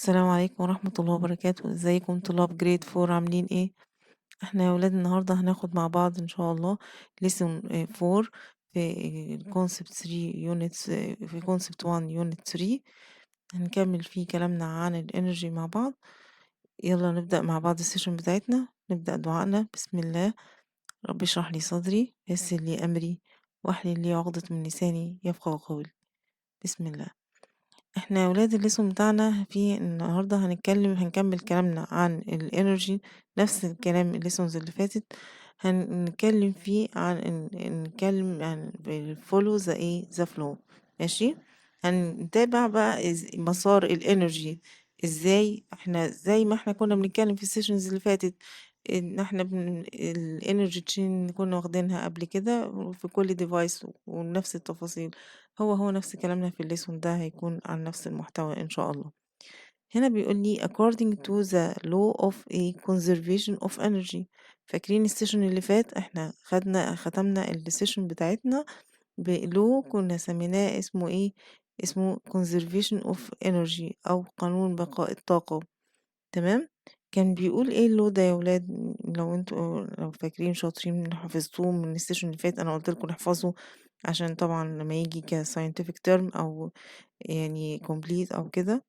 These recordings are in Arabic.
السلام عليكم ورحمة الله وبركاته، ازيكم طلاب جريد 4 عاملين ايه؟ احنا يا ولاد النهاردة هناخد مع بعض ان شاء الله lesson 4 في concept 3 units في concept 1 unit 3. هنكمل فيه كلامنا عن الانرجي مع بعض. يلا نبدأ مع بعض السيشن بتاعتنا. نبدأ دعائنا. بسم الله. رب اشرح لي صدري يسر لي أمري واحلل لي عقدة من لساني يفقهوا قولي. بسم الله. احنا يا ولاد الليسون بتاعنا في النهاردة هنكمل كلامنا عن الانرجي، نفس الكلام الليسونز اللي فاتت. هنتكلم فيه عن نتكلم عن follow the the flow. ماشي. هنتابع بقى مسار الانرجي ازاي، احنا زي ما احنا كنا بنتكلم في السيشنز اللي فاتت ان احنا الانرجي تشين كنا واخدينها قبل كده في كل ديفايس ونفس التفاصيل. هو نفس كلامنا في الليسون ده هيكون عن نفس المحتوى إن شاء الله. هنا بيقول لي according to the law of a conservation of energy. فاكرين السيشن اللي فات احنا ختمنا السيشن بتاعتنا بلو كنا سميناه اسمه ايه؟ اسمه conservation of energy أو قانون بقاء الطاقة. تمام. كان بيقول ايه اللو ده يا ولاد؟ لو انتوا لو فاكرين شاطرين حفظتوه من السيشن اللي فات، انا قلت لكم احفظوا عشان طبعا لما يجي كساينتفك تيرم او يعني complete او كده.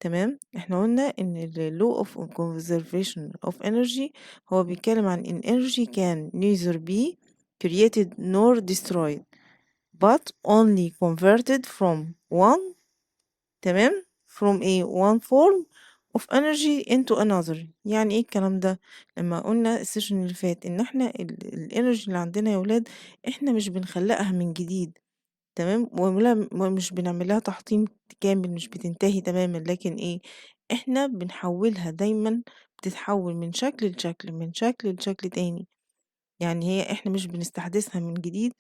تمام. احنا قلنا ان ال law of conservation of energy هو بيتكلم عن ان energy can neither be created nor destroyed but only converted from one. تمام. from a one form of energy into another. يعني ايه الكلام ده؟ لما قلنا السيشن اللي فات ان احنا الانرجي اللي عندنا يا ولاد احنا مش بنخلقها من جديد. تمام. ومش بنعملها تحطيم كامل، مش بتنتهي تماما، لكن ايه، احنا بنحولها دايما، بتتحول من شكل لشكل، من شكل لشكل تاني. يعني هي احنا مش بنستحدثها من جديد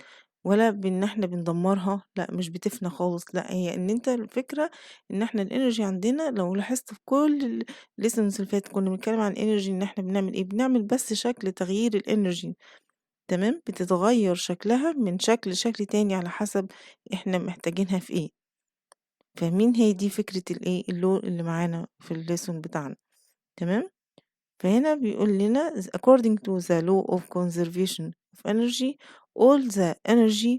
ولا بان احنا بندمرها، لا مش بتفنى خالص، لا هي ان انت الفكرة ان احنا الانرجي عندنا لو لاحظت في كل الليسنز اللي فاتت كنا بنتكلم عن انرجي ان احنا بنعمل ايه، بنعمل بس شكل تغيير الانرجي. تمام. بتتغير شكلها من شكل لشكل تاني على حسب احنا محتاجينها في ايه. فاهمين؟ هي دي فكرة الايه اللو اللي معانا في الليسون بتاعنا. تمام. فهنا بيقول لنا according to the law of conservation of energy all the energy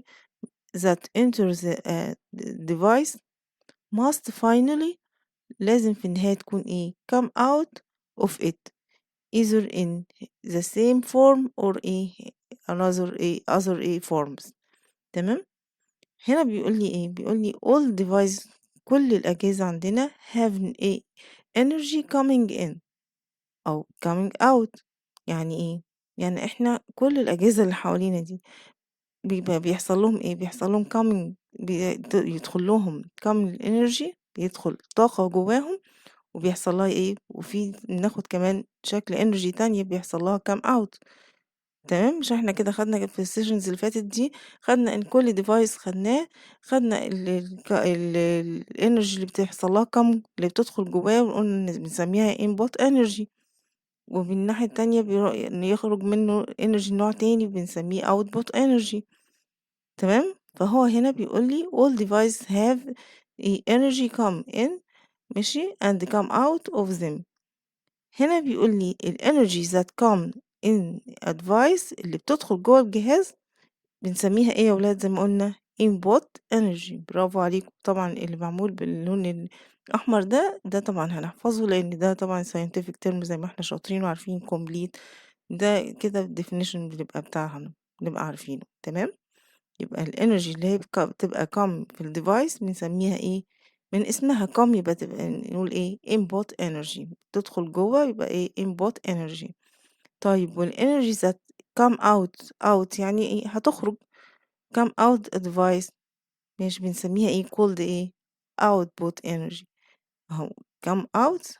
that enters the device must finally لازم في النهاية تكون ايه come out of it either in the same form or ايه another ايه other ايه forms. تمام. هنا بيقول لي ايه؟ بيقول لي all device كل الأجهزة عندنا have a energy coming in أو coming out. يعني ايه؟ يعني احنا كل الأجهزة اللي حوالينا دي بيبقى بيحصل لهم ايه؟ بيحصل لهم coming، يدخل لهم coming energy، بيدخل طاقة جواهم وبيحصل لها ايه، وفي ناخد كمان شكل energy تانية بيحصل لها come out. تمام. مش احنا كده خدنا في السيشنز اللي فاتت دي، خدنا ان كل ديفايس خدناه، خدنا الانرجي اللي بتحصل لها كم اللي بتدخل جواه وقلنا إن بنسميها input energy، ومن الناحية التانية إن يخرج منه انرجي نوع تاني بنسميه output energy. تمام. فهو هنا بيقول لي all device have a energy come in ماشي and come out of them. هنا بيقول لي الانرجي that come in advice اللي بتدخل جوه الجهاز بنسميها ايه يا ولاد؟ زي ما قلنا input energy. برافو عليكم. طبعا اللي معمول باللون الاحمر ده طبعا هنحفظه لان ده طبعا scientific term زي ما احنا شاطرين وعارفين complete. ده كده definition بنبقى بتاعها بنبقى عارفينه. تمام. يبقى الانرجي اللي هي بتبقى come في الديفايس بنسميها ايه؟ من اسمها come يبقى تبقى نقول ايه input energy، تدخل جوه يبقى ايه input energy. طيب والانرجي ذات come out يعني ايه؟ هتخرج come out advice مش بنسميها ايه called ايه output energy. اهو come out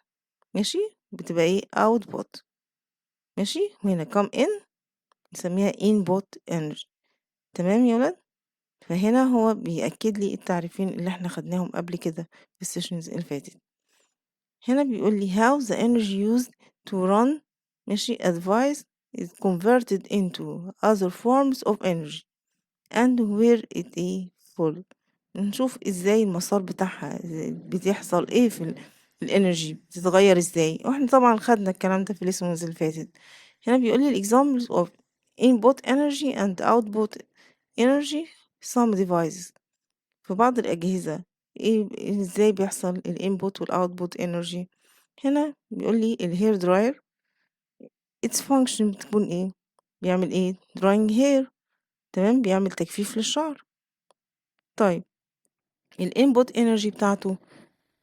ماشي بتبقى ايه output. ماشي. وهنا come in نسميها input energy. تمام يا ولاد. فهنا هو بيأكد لي التعريفين اللي احنا خدناهم قبل كده في السيشنز اللي فاتت. هنا بيقول لي how the energy used to run ماشي advice is converted into other forms of energy and where it is full. نشوف ازاي المسار بتاعها بتحصل ايه الenergy بتتغيّر إزاي، وإحنا طبعًا خدنا الكلام ده في الlessons اللي فاتت. هنا بيقول لي الexamples of input energy and output energy some devices. في بعض الأجهزة إزاي بيحصل الinput والoutput energy. هنا بيقول لي الhair dryer its function بتكون إيه، بيعمل إيه drying hair، تمام، بيعمل تجفيف للشعر. طيب الinput energy بتاعته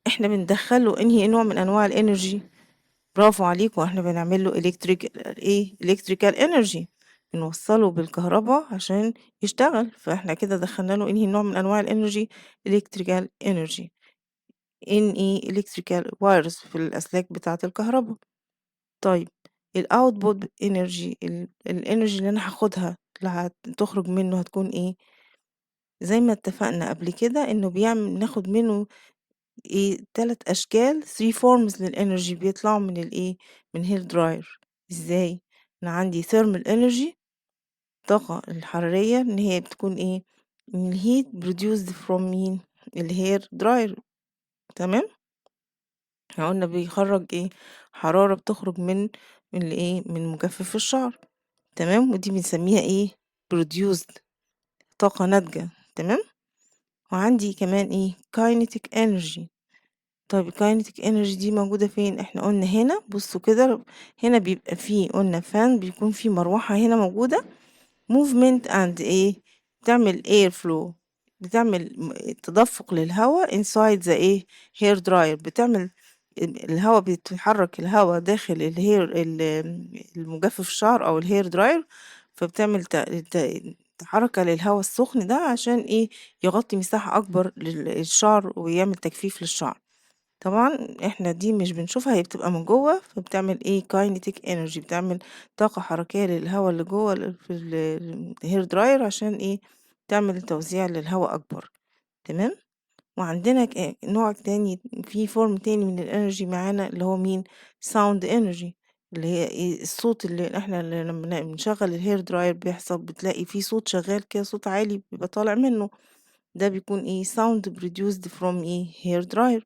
إحنا بندخّل له أنهي نوع من أنواع الenergy؟ برافو عليكم، إحنا بنعمل له electrical energy، بنوصّله بالكهربا عشان يشتغل، فإحنا كده دخّلنا له أنهي نوع من أنواع الenergy electrical energy. electrical wires في الأسلاك بتاعة الكهربا. طيب الoutput energy الenergy اللي أنا هاخدها اللي هتخرج منه هتكون إيه؟ زي ما اتفقنا قبل كده إنه ناخد منه 3 أشكال 3 forms للenergy بيطلعوا من من hair dryer. إزاي؟ أنا عندي thermal energy الطاقة الحرارية إن هي بتكون إن الheat produced from مين؟ الhair dryer، تمام؟ إحنا قُلنا بيخرّج حرارة بتخرج من مجفف الشعر، تمام، ودي بنسميها produced طاقة ناتجة، تمام، وعندي كمان kinetic energy. طيب الkinetic energy دي موجودة فين؟ إحنا قُلنا هنا بُصّوا كده هنا بيبقى في قُلنا fan بيكون في مروحة هنا موجودة movement and بتعمل air flow بتعمل تدفق للهوا inside the hair dryer بتعمل الهوا بتحرك الهوا داخل المجفف الشعر أو الhair dryer فبتعمل حركة للهوا السخن ده عشان يغطي مساحة أكبر للشعر ويعمل تجفيف للشعر. طبعًا إحنا دي مش بنشوفها هي بتبقى من جوّه فبتعمل kinetic energy بتعمل طاقة حركية للهوا اللي جوّه في الhair dryer عشان تعمل توزيع للهوا أكبر، تمام، وعندنا نوع تاني في form تاني من الenergy معانا اللي هو مين sound energy اللي هي الصوت اللي إحنا لمّا بنشغّل الhair dryer بتلاقي في صوت شغال كده صوت عالي بيبقى طالع منه، ده بيكون sound produced from hair dryer،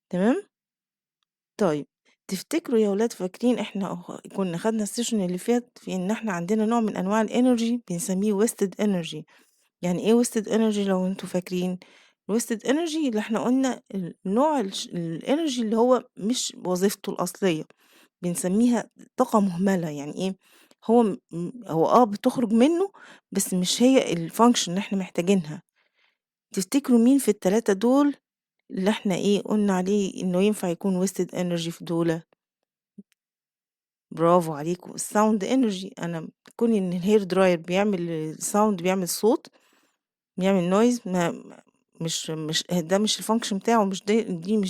تمام. طيب تفتكروا يا ولاد فاكرين إحنا كنا خدنا السيشن اللي فات في إن إحنا عندنا نوع من أنواع الإنرجي بنسميه wasted energy. يعني إيه wasted energy لو أنتوا فاكرين؟ wasted energy اللي إحنا قلنا النوع الإنرجي اللي هو مش وظيفته الأصلية بنسميها طاقة مهملة. يعني إيه؟ هو بتخرج منه بس مش هي الفانكشن اللي إحنا محتاجينها. تفتكروا مين في التلاتة دول اللي إحنا قلنا عليه إنه ينفع يكون wasted energy في دول؟ برافو عليكم الساوند انرجي. انا كون ان الهير دراير بيعمل ساوند بيعمل صوت بيعمل نويز مش ده مش الفانكشن بتاعه مش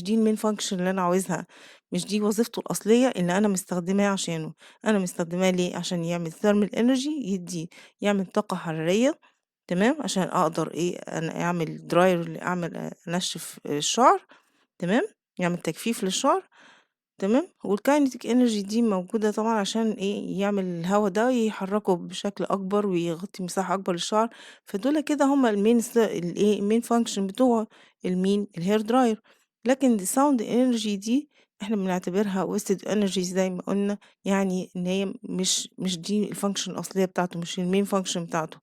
دي المين فانكشن اللي انا عاوزها مش دي وظيفته الاصليه اللي انا مستخدماه عشانه. انا مستخدماه ليه؟ عشان يعمل ثيرمال انرجي يعمل طاقه حراريه، تمام، عشان اقدر انا اعمل دراير اعمل انشف الشعر، تمام، يعمل تجفيف للشعر، تمام. والكاينيتيك انرجي دي موجودة طبعا عشان يعمل الهوا ده يحركه بشكل اكبر ويغطي مساحة اكبر للشعر. فدول كده هما المين فانكشن بتوع الهير دراير. لكن الساوند انرجي دي احنا بنعتبرها ويستد انرجي زي ما قلنا، يعني ان هي مش دي الفانكشن الاصلية بتاعته مش المين فانكشن بتاعته،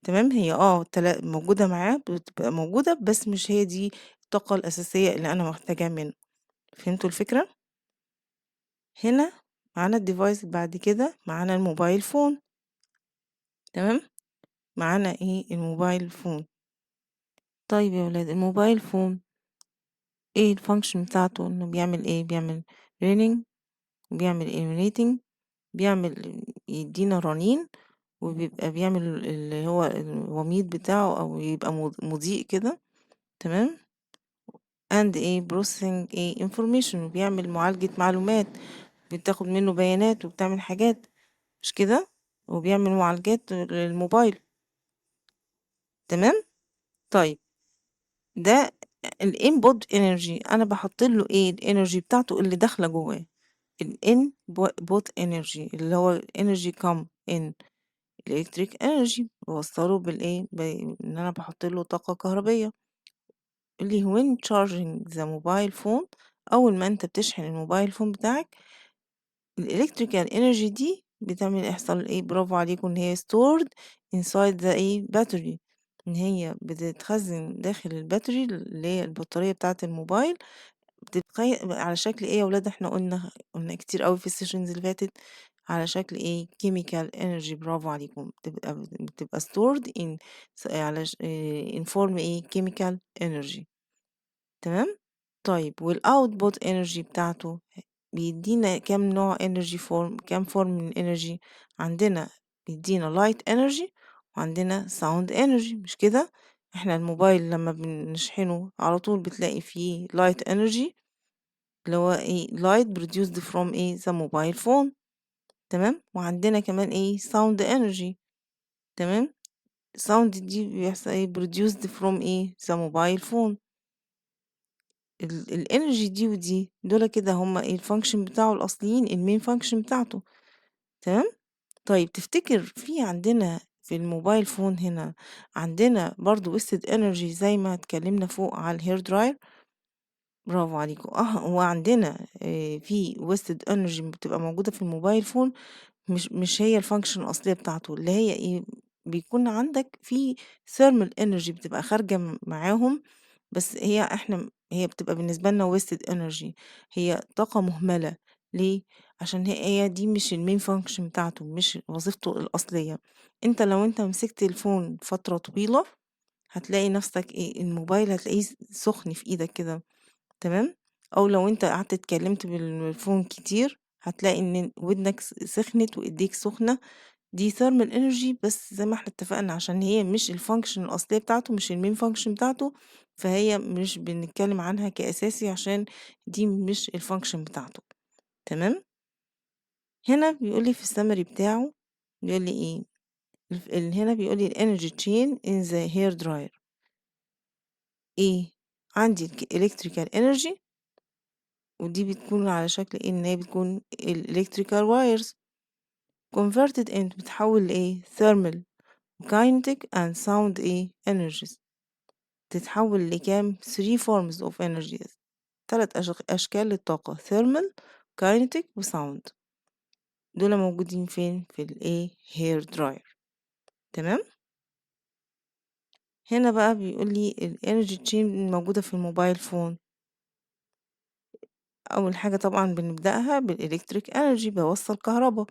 تمام. هي موجودة معاه بتبقى موجودة بس مش هي دي الطاقة الأساسية اللي أنا محتاجاها منه. فهمتوا الفكرة؟ هنا معانا الديفايس بعد كده معانا الموبايل فون، تمام، معانا الموبايل فون. طيب يا ولاد الموبايل فون الفانكشن بتاعته انه بيعمل بيعمل رينينج وبيعمل ايميليتنج، بيعمل يدينا رنين وبيبقى بيعمل اللي هو الوميض بتاعه او يبقى مضيء كده، تمام، and processing information وبيعمل معالجة معلومات بتاخد منه بيانات وبتعمل حاجات، مش كده، وبيعمل معالجات للموبايل، تمام. طيب ده الانبوت انرجي انا بحط له الانرجي بتاعته اللي داخله جواه الانبوت انرجي اللي هو انرجي كام ان الكتريك انرجي بوصله ان انا بحط له طاقه كهربيه اللي هو when charging the mobile phone أول ما أنت بتشحن الموبايل فون بتاعك الإلكتريكال إنرجي دي يحصل إيه، برافو عليكم، إن هي stored inside the إيه battery، إن هي بتتخزن داخل الباتري اللي هي البطارية بتاعة الموبايل، على شكل إيه يا ولاد؟ إحنا قلنا كتير أوي في السيشنز اللي فاتت على شكل إيه chemical energy، برافو عليكم، بتبقى stored in in form إيه chemical energy. تمام. طيب والاوتبوت انرجي بتاعته بيدينا كام نوع انرجي فورم، كام فورم من الانرجي؟ عندنا بيدينا لايت انرجي وعندنا ساوند انرجي، مش كده؟ احنا الموبايل لما بنشحنه على طول بتلاقي فيه لايت انرجي اللي هو ايه light produced from ايه the mobile phone. تمام. وعندنا كمان ايه sound energy. تمام. sound دي بيحصل ايه produced from ايه the mobile phone. الانرجي دي ودي دول كده هما ايه الفانكشن بتاعه الاصليين، المين فانكشن بتاعته. تمام. طيب تفتكر في عندنا في الموبايل فون هنا عندنا برضو wasted energy زي ما اتكلمنا فوق على الهير دراير؟ برافو عليكم. هو عندنا في wasted energy بتبقى موجودة في الموبايل فون، مش هي الفانكشن الأصلية بتاعته، اللي هي ايه، بيكون عندك في thermal energy بتبقى خارجة معاهم، بس هي بتبقى بالنسبة لنا wasted energy، هي طاقة مهملة. ليه؟ عشان هي دي مش المين فانكشن بتاعته، مش وظيفته الأصلية. لو انت مسكت الفون فترة طويلة هتلاقي نفسك ايه، الموبايل هتلاقيه سخن في ايدك كده. تمام. او لو انت قعدت اتكلمت بالفون كتير هتلاقي ان ودنك سخنت وايديك سخنة. دي ثيرمال انرجي، بس زي ما احنا اتفقنا عشان هي مش الفانكشن الاصلية بتاعته، مش المين فانكشن بتاعته، فهي مش بنتكلم عنها كأساسي عشان دي مش الفانكشن بتاعته. تمام. هنا بيقولي في السمري بتاعه بيقولي ايه، هنا بيقولي الانرجي تشين in the hair dryer. ايه؟ عندي الالكتريكال انرجي، ودي بتكون على شكل ايه، ان هي بتكون الالكتريكال وايرز converted into، بتحول لايه thermal kinetic and sound ايه energies، تتحول لكام 3 forms of energies، 3 أشكال للطاقة thermal kinetic و sound، دول موجودين فين في الايه hair dryer. تمام. هنا بقى بيقول لي الانرجي تشين موجودة في الموبايل فون. أول حاجة طبعا بنبدأها بالإلكتريك انرجي، بوصل كهرباء،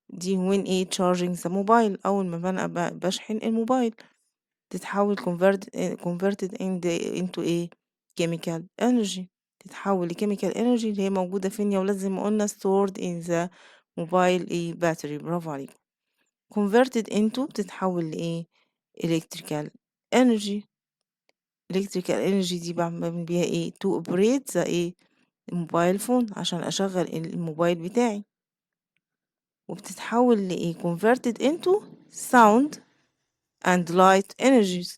دي when ايه charging the mobile، أول ما أنا بشحن الموبايل تتحول converted into ايه chemical energy، تتحول لchemical energy اللي هي موجودة فين يا ولاد؟ زي ما قلنا stored in the mobile ايه battery، برافو عليكم. converted into بتتحول لإيه electrical energy. electrical energy دي بعمل بيها ايه to operate the ايه الموبايل فون، عشان أشغل الموبايل بتاعي. وبتتحول لإيه converted into sound and light energies،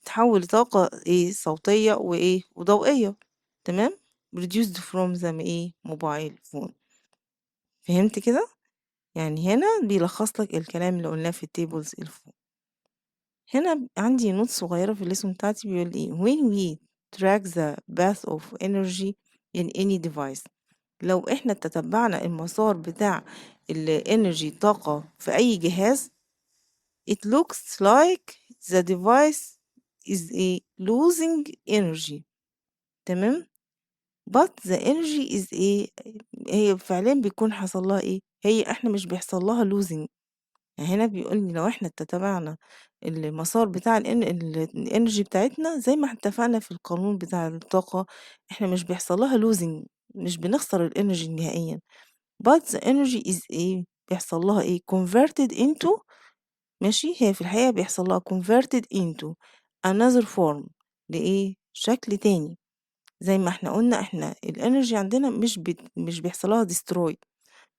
تحول لطاقة ايه صوتية وايه وضوئية. تمام. produced from the ايه موبايل فون. فهمت كده؟ يعني هنا بيلخص لك الكلام اللي قلناه في التيبلز الفوق. هنا عندي نوت صغيرة في الليسون بتاعتي بيقول ايه when we track the path of energy in any device، لو احنا تتبعنا المسار بتاع الانرجي طاقة في أي جهاز it looks like the device is a losing energy. تمام. but the energy is ايه، هي فعليا بيكون حصل لها ايه، احنا مش بيحصل لها losing. يعني هنا بيقول لي لو احنا اتبعنا المسار بتاع الانرجي بتاعتنا زي ما اتفقنا في القانون بتاع الطاقة، احنا مش بيحصل لها losing، مش بنخسر الانرجي نهائيا. but the energy is ايه، بيحصل لها ايه converted into، ماشي، هي في الحقيقة بيحصل لها converted into another form، لإيه شكل تاني. زي ما احنا قلنا احنا الانرجي عندنا مش بيحصل لها destroy،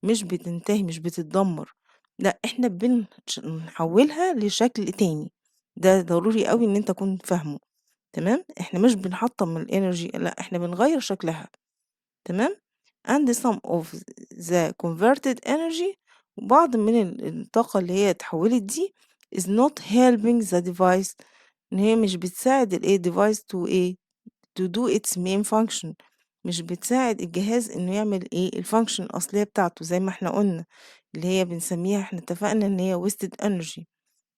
مش بتنتهي، مش بتتدمر، لا احنا بنحولها لشكل تاني. ده ضروري قوي ان انت تكون فاهمه. تمام. احنا مش بنحطم الانرجي، لا احنا بنغير شكلها. تمام. and some of the converted energy، بعض من الطاقة اللي هي اتحولت دي is not helping the device، ان هي مش بتساعد الايه device to ايه to do its main function، مش بتساعد الجهاز إنه يعمل إيه الfunction الأصلية بتاعته زي ما إحنا قُلنا، اللي هي بنسميها إحنا اتفقنا إن هي wasted energy.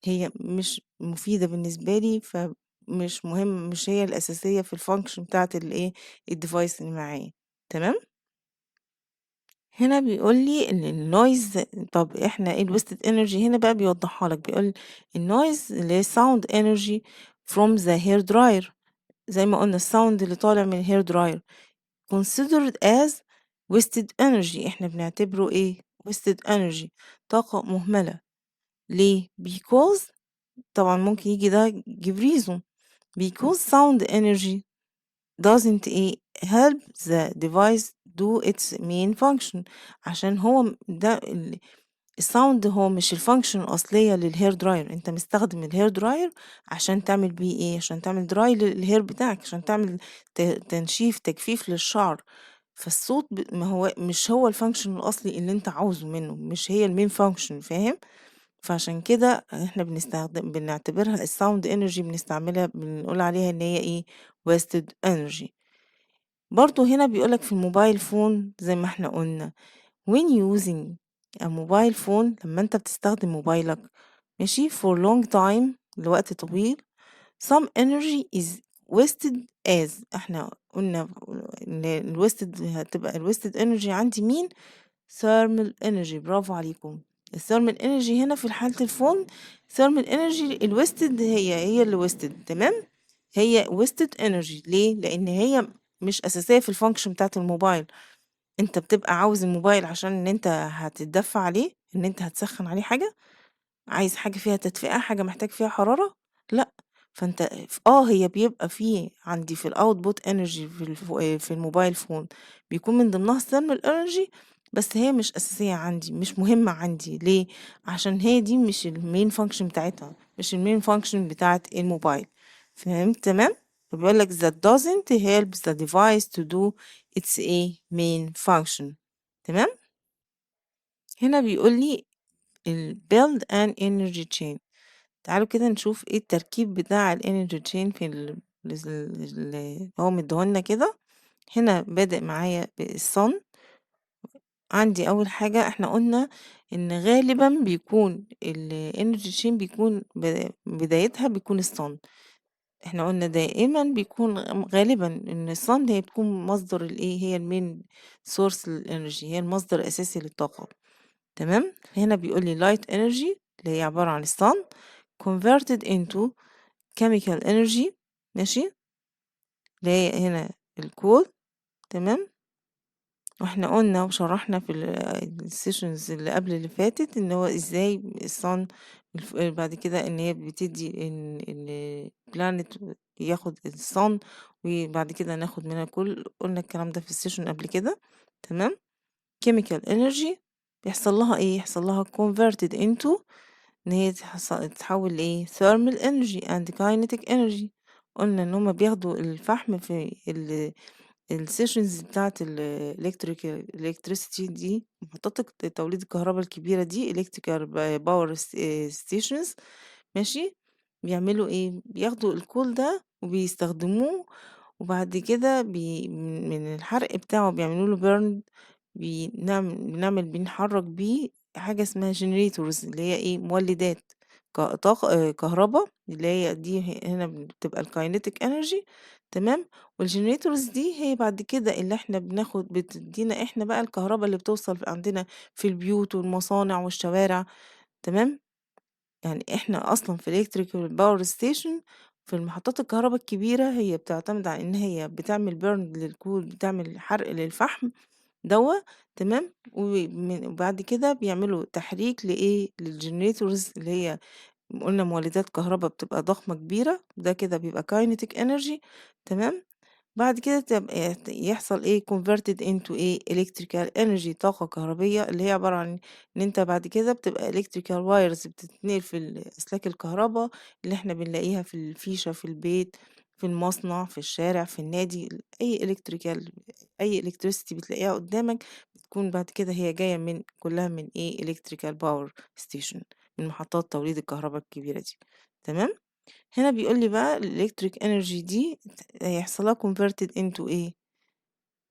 هي مش مفيدة بالنسبة لي، فمش مهم، مش هي الأساسية في الfunction بتاعة الإيه الdevice اللي معايا، تمام؟ هنا بيقول لي إن الnoise. طب إحنا إيه الwasted energy هنا بقى بيوضحها لك، بيقول الnoise اللي هي sound energy from the hair dryer. زي ما قُلنا الsound اللي طالع من الhair dryer considered as wasted energy. إحنا بنعتبره إيه wasted energy، طاقة مهملة. ليه؟ because طبعًا ممكن ييجي ده give reason because sound energy doesn't إيه help the device do its main function. عشان هو ده الsound هو مش الfunction الأصلية للhair dryer. أنت مستخدم الhair dryer عشان تعمل بيه إيه، عشان تعمل dry للhair بتاعك، عشان تعمل تنشيف تجفيف للشعر. فالصوت ما هو مش هو الfunction الأصلي اللي أنت عاوزه منه، مش هي الmain function، فاهم؟ فعشان كده إحنا بنعتبرها الsound energy، بنستعملها بنقول عليها إن هي إيه wasted energy. برضه هنا بيقول لك في الموبايل فون زي ما إحنا قُلنا when using a mobile phone، لمّا أنت بتستخدم موبايلك ماشي for long time لوقت طويل some energy is wasted as إحنا قُلنا إن الwasted هتبقى الwasted energy عندي مين thermal energy. برافو عليكم. الthermal energy هنا في حالة الفون thermal energy الwasted هي اللي wasted، تمام؟ هي wasted energy ليه؟ لإن هي مش أساسية في الfunction بتاعة الموبايل. أنت بتبقى عاوز الموبايل عشان إن أنت هتتدفّى عليه، إن أنت هتسخّن عليه حاجة، عايز حاجة فيها تدفئة، حاجة محتاج فيها حرارة، لأ. فأنت هي بيبقى في عندي في الoutput energy في الموبايل phone بيكون من ضمنها الthermal energy، بس هي مش أساسية عندي، مش مهمة عندي. ليه؟ عشان هي دي مش الmain function بتاعتها، مش الmain function بتاعة الموبايل. فهمت تمام؟ فبيقول لك that doesn't help the device to do its main function. تمام؟ هنا بيقول لي build an energy chain. تعالوا كده نشوف إيه التركيب بتاع الenergy chain في اللي هو مديه لنا كده. هنا بادئ معايا بالsun. عندي أول حاجة إحنا قُلنا إن غالبًا بيكون الenergy chain بيكون بدايتها بيكون الsun. إحنا قُلنا دائمًا بيكون غالبًا إن الsun هي بتكون مصدر هي الmain source للenergy، هي المصدر الأساسي للطاقة، تمام؟ فهنا بيقول لي light energy اللي هي عبارة عن الsun converted into chemical energy، ماشي؟ اللي هي هنا الcoal، تمام؟ وإحنا قُلنا وشرحنا في الsessions اللي قبل اللي فاتت إن هو إزاي الsun بعد كده إن هي بتدّي إن الplanet ياخد الsun وبعد كده ناخد منها coal. قُلنا الكلام ده في الsession قبل كده، تمام؟ chemical energy بيحصل لها إيه، يحصل لها converted into إن هي تتحول thermal energy and kinetic energy. قُلنا إن هُم بياخدوا الفحم في الsessions بتاعة electricity دي، محطات توليد الكهربا الكبيرة دي electrical power stations، ماشي؟ بيعملوا إيه، بياخدوا الcoal ده وبيستخدموه، وبعد كده من الحرق بتاعه بيعملوا له burn. بنحرّك بيه حاجة اسمها generators اللي هي مولدات طاقة كهربا، اللي هي دي هنا بتبقى الkinetic energy، تمام. والgenerators دي هي بعد كده اللي إحنا بتدّينا إحنا بقى الكهربا اللي بتوصل عندنا في البيوت والمصانع والشوارع، تمام. يعني إحنا أصلًا في electrical power station في المحطات الكهربا الكبيرة هي بتعتمد على إن هي بتعمل burn للcoal، بتعمل حرق للفحم دوّة، تمام. وبعد كده بيعملوا تحريك للgenerators اللي هي قُلنا مولدات كهربا بتبقى ضخمة كبيرة، ده كده بيبقى kinetic energy، تمام. بعد كده يحصل converted into electrical energy طاقة كهربية، اللي هي عبارة عن إن أنت بعد كده بتبقى electrical wires بتتنقل في أسلاك الكهربا اللي إحنا بنلاقيها في الفيشة في البيت، في المصنع، في الشارع، في النادي. أي electricity بتلاقيها قدامك بتكون بعد كده هي جاية كلها من electrical power station، من محطات توليد الكهربا الكبيرة دي، تمام. هنا بيقول لي بقى الelectric energy دي هيحصل لها converted into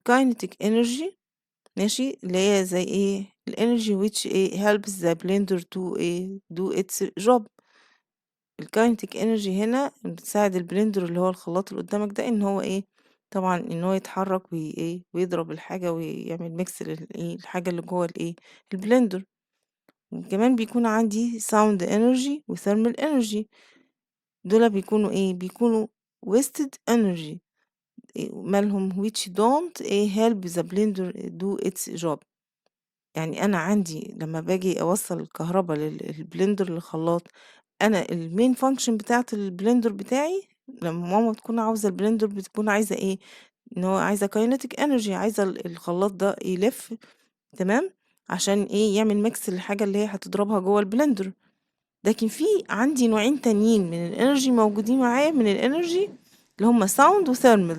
kinetic energy ماشي، اللي هي زي إيه الenergy which helps the blender to do its job. الkinetic energy هنا بتساعد البلندر اللي هو الخلاط اللي قدامك ده إن هو طبعًا إن هو يتحرك ويضرب الحاجة ويعمل mix الحاجة اللي جوه البلندر. وكمان بيكون عندي sound energy وthermal energy، دول بيكونوا wasted energy مالهم which don't help the blender do its job. يعني أنا عندي لمّا باجي أوصّل الكهربا للبلندر للخلاط، أنا الmain function بتاعة البلندر بتاعي لمّا ماما بتكون عاوزة البلندر بتكون عايزة إن هو عايزة kinetic energy، عايزة الخلاط ده يلِف تمام، عشان يعمل mix للحاجة اللي هي هتضربها جوه البلندر. لكن في عندي نوعين تانيين من الenergy موجودين معايا من الenergy اللي هُم sound وthermal.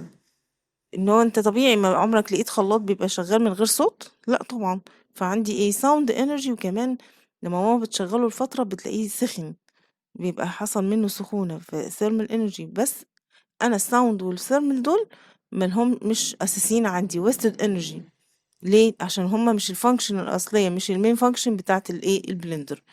إن هو أنت طبيعي ما عمرك لقيت خلاط بيبقى شغال من غير صوت؟ لأ طبعًا، فعندي sound energy، وكمان لمّا ماما بتشغّله لفترة بتلاقيه سِخِن، بيبقى حصل منه سخونة thermal energy. بس أنا الsound والthermal دول مش أساسيين عندي wasted energy. ليه؟ عشان هُم مش الfunction الأصلية، مش الmain function بتاعة البلندر.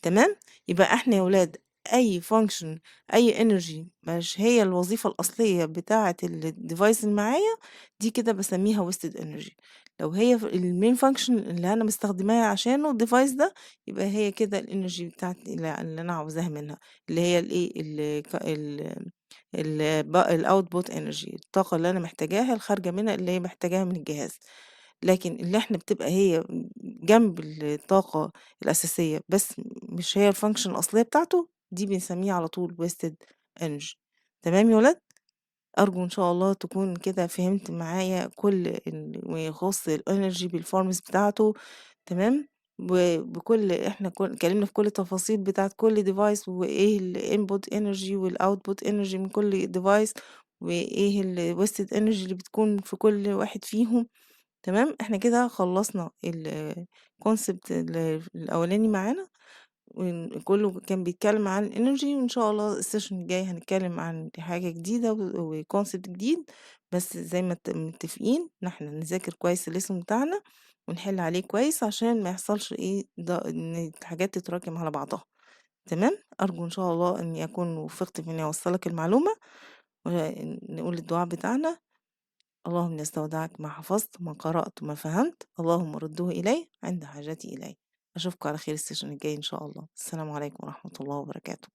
تمام؟ يبقى إحنا يا ولاد أي function، أي energy مش هي الوظيفة الأصلية بتاعة الdevice اللي معايا، دي كده باسميها wasted energy. لو هي الmain function اللي أنا مستخدماها عشانه الdevice ده، يبقى هي كده الenergy بتاعتي اللي أنا عاوزاها منها، اللي هي ال ك ال الoutput energy، الطاقة اللي أنا محتاجاها الخارجة منها اللي هي محتاجاها من الجهاز. لكن اللي إحنا بتبقى هي جنب الطاقة الأساسية بس مش هي الfunction الأصلية بتاعته، دي بنسميها على طول wasted energy. تمام يا ولاد؟ أرجو إن شاء الله تكون كده فهمت معايا كل ما يخص الenergy بالforms بتاعته. تمام؟ بكل إحنا اتكلمنا في كل التفاصيل بتاعة كل device، وإيه الinput energy والoutput energy من كل device، وإيه الwasted energy اللي بتكون في كل واحد فيهم. تمام، إحنا كده خلّصنا الconcept الأولاني معانا، كلّه كان بيتكلم عن الenergy، وإن شاء الله الsession الجاي هنتكلم عن حاجة جديدة وconcept جديد. بس زي ما متفقين إن إحنا نذاكر كويس الlesson بتاعنا ونحل عليه كويس عشان ما يحصلش إن الحاجات تتراكم على بعضها. تمام، أرجو إن شاء الله إني أكون وفقت في إني أوصّل لك المعلومة، ونقول الدعاء بتاعنا. اللهم استودعك ما حفظت، ما قرأت، ما فهمت، اللهم رده إلي عند حاجتي إليه. أشوفكم على خير السيشن الجاي إن شاء الله. السلام عليكم ورحمة الله وبركاته.